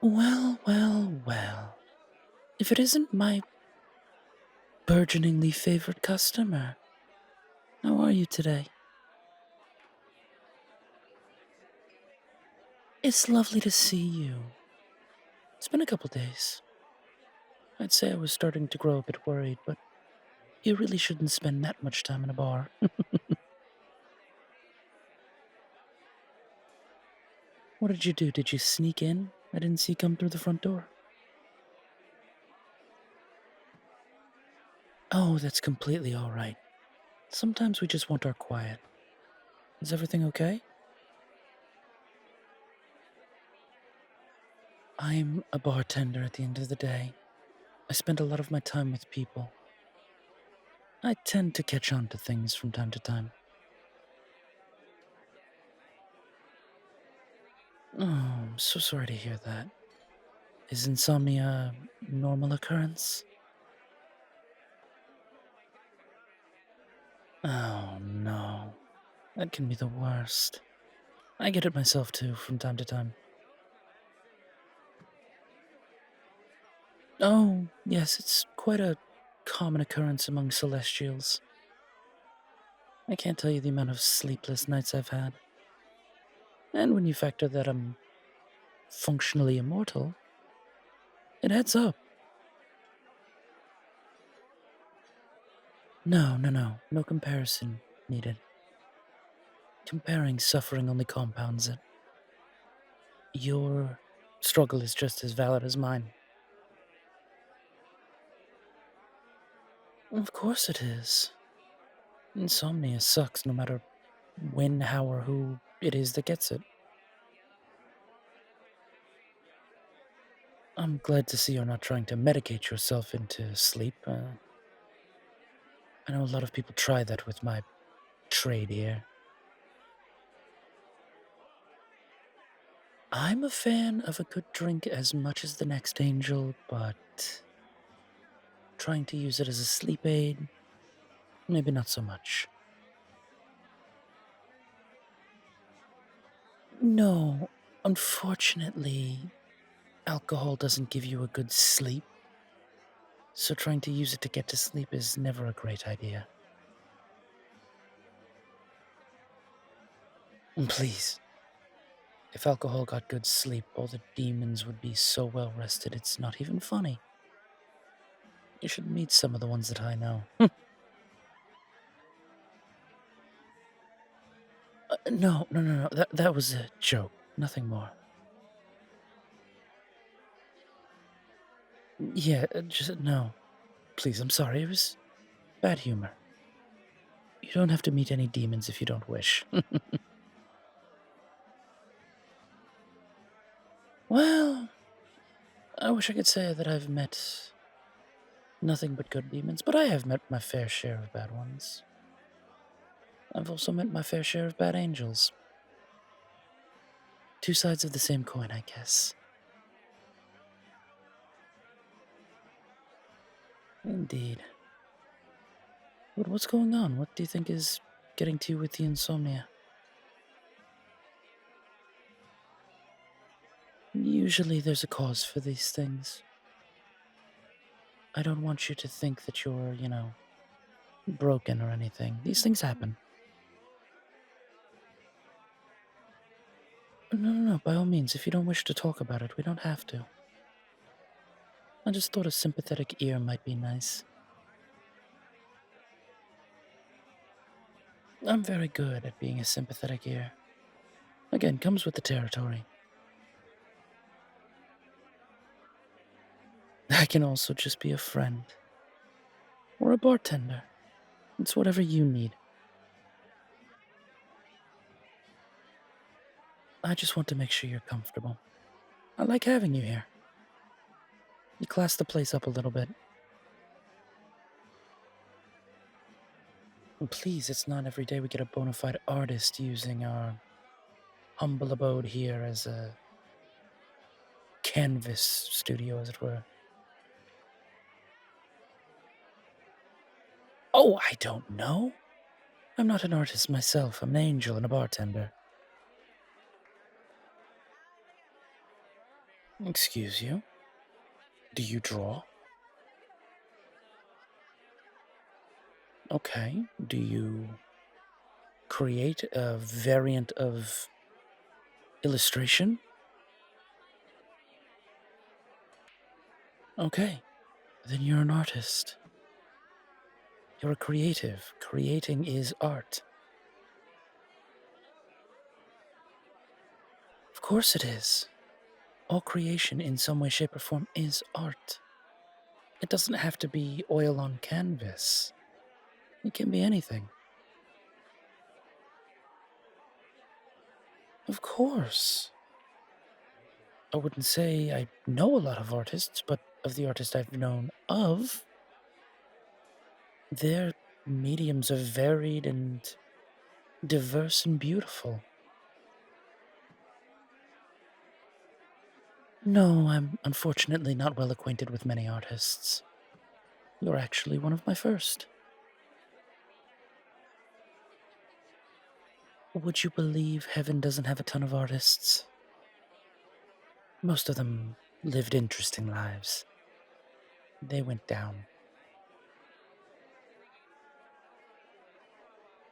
Well, well, well. If it isn't my burgeoningly favorite customer, how are you today? It's lovely to see you. It's been a couple days. I'd say I was starting to grow a bit worried, but you really shouldn't spend that much time in a bar. What did you do? Did you sneak in? I didn't see you come through the front door. Oh, that's completely all right. Sometimes we just want our quiet. Is everything okay? I'm a bartender at the end of the day. I spend a lot of my time with people. I tend to catch on to things from time to time. Oh, I'm so sorry to hear that. Is insomnia a normal occurrence? Oh, no. That can be the worst. I get it myself too, from time to time. Oh, yes, it's quite a common occurrence among celestials. I can't tell you the amount of sleepless nights I've had. And when you factor that I'm functionally immortal, it adds up. No comparison needed. Comparing suffering only compounds it. Your struggle is just as valid as mine. Of course it is. Insomnia sucks no matter when, how, or who it is that gets it. I'm glad to see you're not trying to medicate yourself into sleep. I know a lot of people try that with my trade here. I'm a fan of a good drink as much as the next angel, but trying to use it as a sleep aid, maybe not so much. No, unfortunately, alcohol doesn't give you a good sleep, so trying to use it to get to sleep is never a great idea. And please, if alcohol got good sleep, all the demons would be so well rested it's not even funny. You should meet some of the ones that I know. No. That was a joke. Nothing more. Yeah, just no. Please, I'm sorry. It was bad humor. You don't have to meet any demons if you don't wish. Well, I wish I could say that I've met nothing but good demons, but I have met my fair share of bad ones. I've also met my fair share of bad angels. Two sides of the same coin, I guess. Indeed. But what's going on? What do you think is getting to you with the insomnia? Usually there's a cause for these things. I don't want you to think that you're, broken or anything. These things happen. No, by all means, if you don't wish to talk about it, we don't have to. I just thought a sympathetic ear might be nice. I'm very good at being a sympathetic ear. Again, comes with the territory. I can also just be a friend. Or a bartender. It's whatever you need. I just want to make sure you're comfortable. I like having you here. You class the place up a little bit. And please, it's not every day we get a bona fide artist using our humble abode here as a canvas studio, as it were. Oh, I don't know. I'm not an artist myself. I'm an angel and a bartender. Excuse you? Do you draw? Okay. Do you create a variant of illustration? Okay. Then you're an artist. You're a creative. Creating is art. Of course it is. All creation in some way, shape, or form is art. It doesn't have to be oil on canvas. It can be anything. Of course. I wouldn't say I know a lot of artists, but of the artists I've known of, their mediums are varied and diverse and beautiful. No, I'm unfortunately not well acquainted with many artists. You're actually one of my first. Would you believe heaven doesn't have a ton of artists? Most of them lived interesting lives. They went down.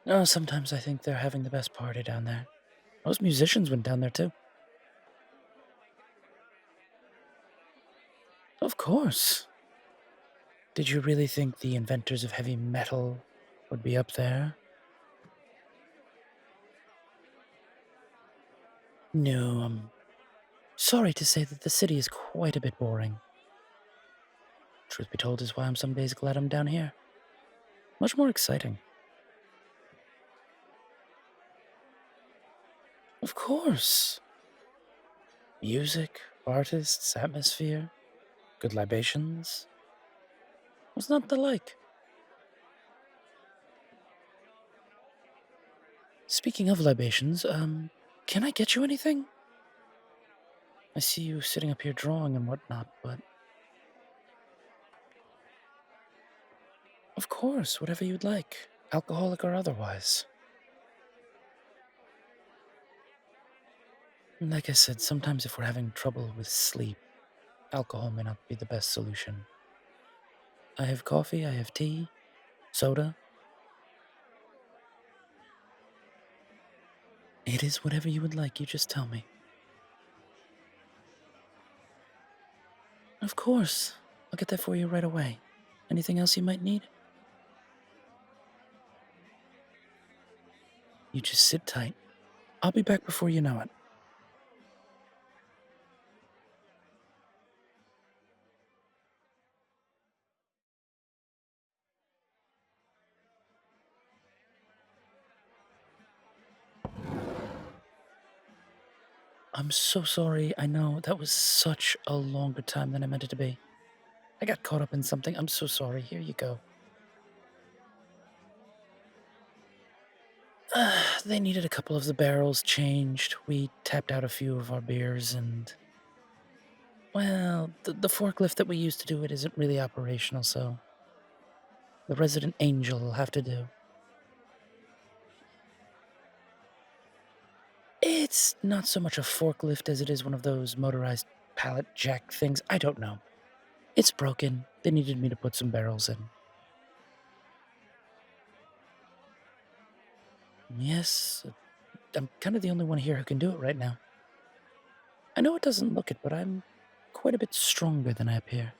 Oh, sometimes I think they're having the best party down there. Most musicians went down there too. Of course. Did you really think the inventors of heavy metal would be up there? No, I'm sorry to say that the city is quite a bit boring. Truth be told is why I'm some days glad I'm down here. Much more exciting. Of course. Music, artists, atmosphere, good libations. What's not to like? Speaking of libations, can I get you anything? I see you sitting up here drawing and whatnot, but... Of course, whatever you'd like, alcoholic or otherwise. Like I said, sometimes if we're having trouble with sleep, alcohol may not be the best solution. I have coffee, I have tea, soda. It is whatever you would like, you just tell me. Of course, I'll get that for you right away. Anything else you might need? You just sit tight. I'll be back before you know it. I'm so sorry. I know that was such a longer time than I meant it to be. I got caught up in something. I'm so sorry. Here you go. They needed a couple of the barrels changed. We tapped out a few of our beers and... Well, the forklift that we used to do it isn't really operational, so... The resident angel will have to do. It's not so much a forklift as it is one of those motorized pallet jack things. I don't know. It's broken. They needed me to put some barrels in. Yes, I'm kind of the only one here who can do it right now. I know it doesn't look it, but I'm quite a bit stronger than I appear.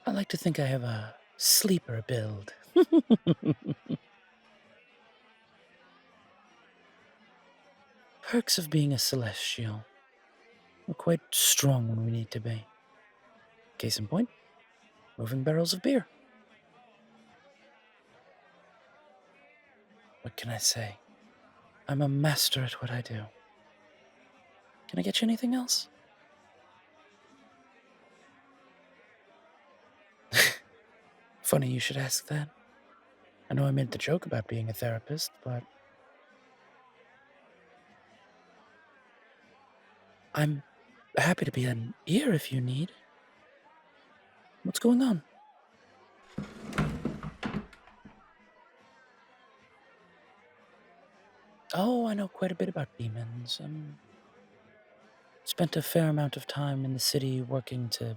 I like to think I have a sleeper build. Perks of being a celestial. We're quite strong when we need to be. Case in point, moving barrels of beer. What can I say? I'm a master at what I do. Can I get you anything else? Funny you should ask that. I know I made the joke about being a therapist, but... I'm happy to be an ear if you need. What's going on? Oh, I know quite a bit about demons. Spent a fair amount of time in the city working to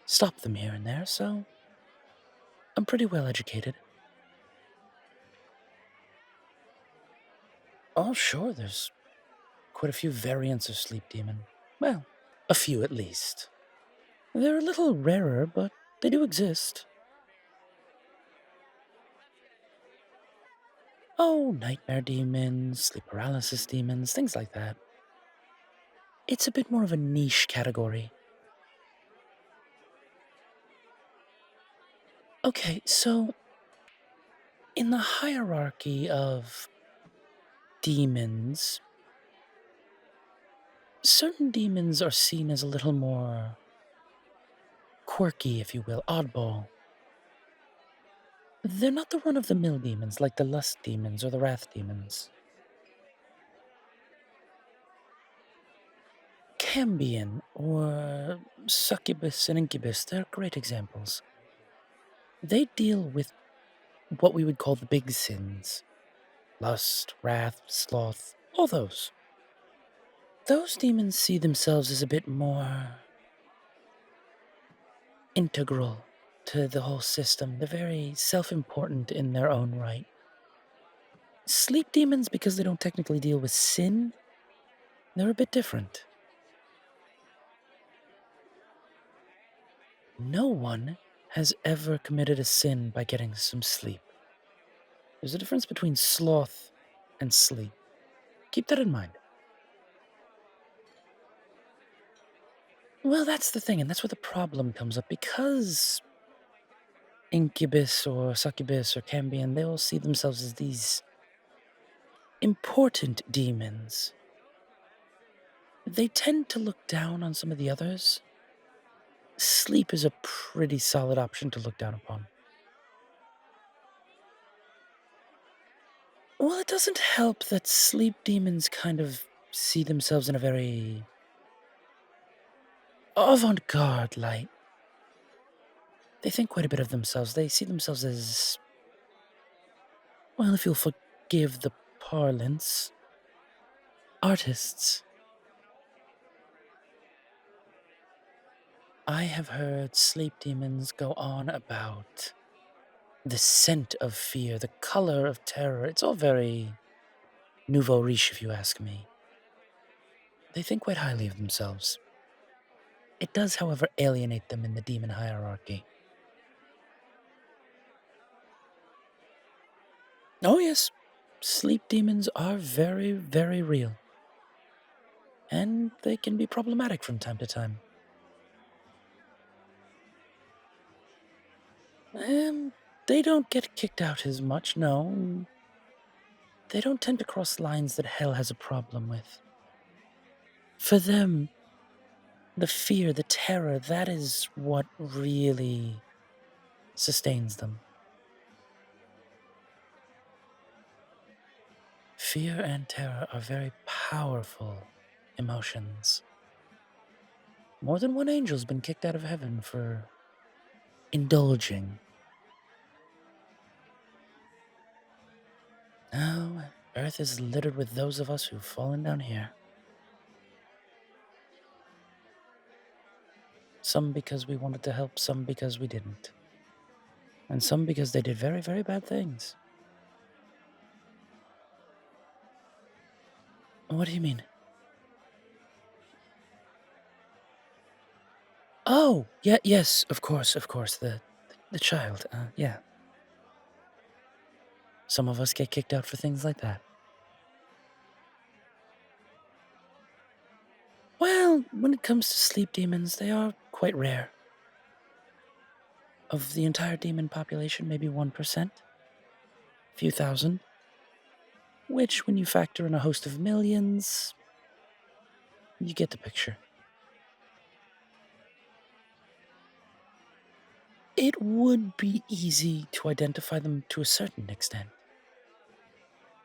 stop them here and there, so I'm pretty well educated. Oh, sure, there's quite a few variants of sleep demon. Well, a few at least. They're a little rarer, but they do exist. Oh, nightmare demons, sleep paralysis demons, things like that. It's a bit more of a niche category. Okay, so in the hierarchy of demons, certain demons are seen as a little more quirky, if you will, oddball. They're not the run-of-the-mill demons like the lust demons or the wrath demons. Cambion or succubus and incubus, they're great examples. They deal with what we would call the big sins. Lust, wrath, sloth, all those. Those demons see themselves as a bit more integral to the whole system. They're very self-important in their own right. Sleep demons, because they don't technically deal with sin, they're a bit different. No one has ever committed a sin by getting some sleep. There's a difference between sloth and sleep. Keep that in mind. Well, that's the thing, and that's where the problem comes up, because incubus or succubus or cambion, they all see themselves as these important demons. They tend to look down on some of the others. Sleep is a pretty solid option to look down upon. Well, it doesn't help that sleep demons kind of see themselves in a very avant-garde light. They think quite a bit of themselves. They see themselves as, well, if you'll forgive the parlance, artists. I have heard sleep demons go on about the scent of fear, the color of terror. It's all very nouveau riche, if you ask me. They think quite highly of themselves. It does, however, alienate them in the demon hierarchy. Oh, yes, sleep demons are very, very real. And they can be problematic from time to time. They don't get kicked out as much, no. They don't tend to cross lines that hell has a problem with. For them, the fear, the terror, that is what really sustains them. Fear and terror are very powerful emotions. More than one angel's been kicked out of heaven for indulging. Oh, Earth is littered with those of us who've fallen down here. Some because we wanted to help, some because we didn't. And some because they did very, very bad things. What do you mean? Oh, yeah, yes, of course, the child, yeah. Some of us get kicked out for things like that. Well, when it comes to sleep demons, they are quite rare. Of the entire demon population, maybe 1%, a few thousand. Which, when you factor in a host of millions, you get the picture. It would be easy to identify them to a certain extent.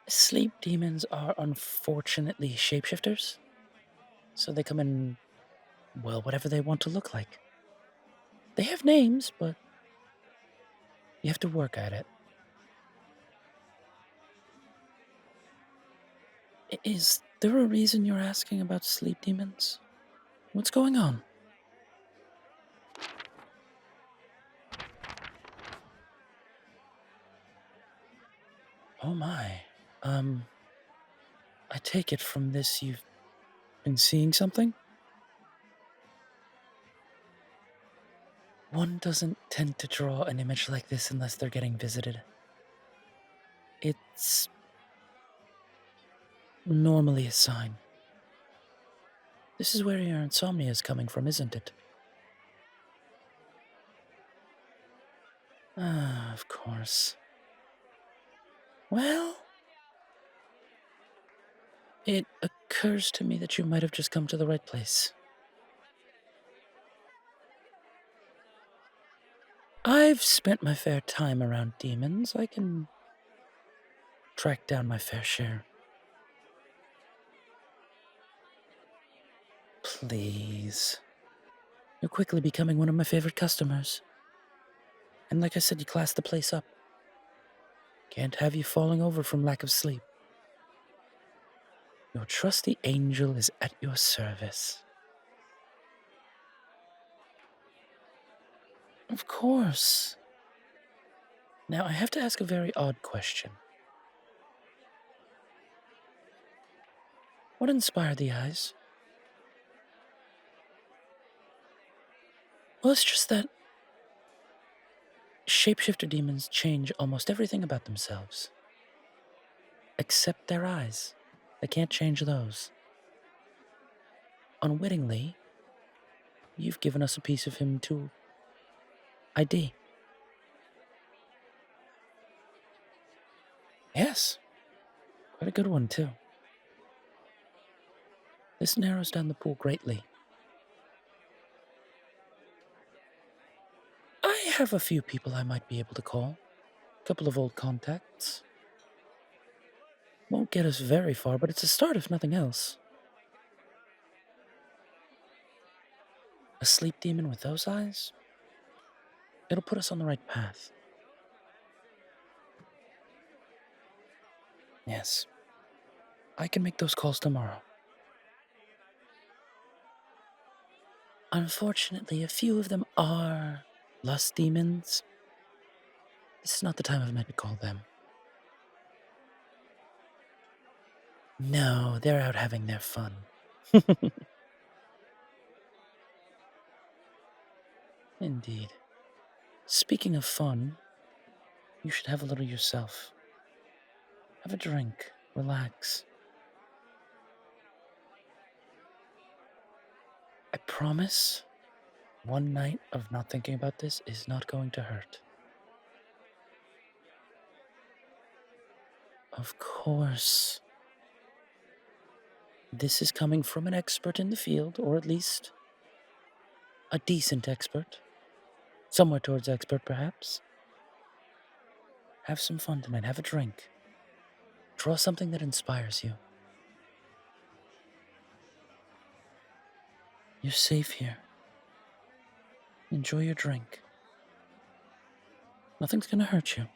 Sleep demons are unfortunately shapeshifters, so they come in, well, whatever they want to look like. They have names, but you have to work at it. Is there a reason you're asking about sleep demons? What's going on? Oh my. I take it from this you've been seeing something? One doesn't tend to draw an image like this unless they're getting visited. It's normally a sign. This is where your insomnia is coming from, isn't it? Ah, of course. Well, it occurs to me that you might have just come to the right place. I've spent my fair time around demons. I can track down my fair share. Please. You're quickly becoming one of my favorite customers. And like I said, you class the place up. Can't have you falling over from lack of sleep. Your trusty angel is at your service. Of course. Now, I have to ask a very odd question. What inspired the eyes? Well, it's just that shapeshifter demons change almost everything about themselves. Except their eyes. They can't change those. Unwittingly, you've given us a piece of him to ID. Yes. Quite a good one, too. This narrows down the pool greatly. I have a few people I might be able to call. A couple of old contacts. Won't get us very far, but it's a start if nothing else. A sleep demon with those eyes? It'll put us on the right path. Yes. I can make those calls tomorrow. Unfortunately, a few of them are lust demons. This is not the time of night to call them. No, they're out having their fun. Indeed. Speaking of fun, you should have a little yourself. Have a drink. Relax. I promise, one night of not thinking about this is not going to hurt. Of course. This is coming from an expert in the field, or at least a decent expert. Somewhere towards expert, perhaps. Have some fun tonight. Have a drink. Draw something that inspires you. You're safe here. Enjoy your drink. Nothing's gonna hurt you.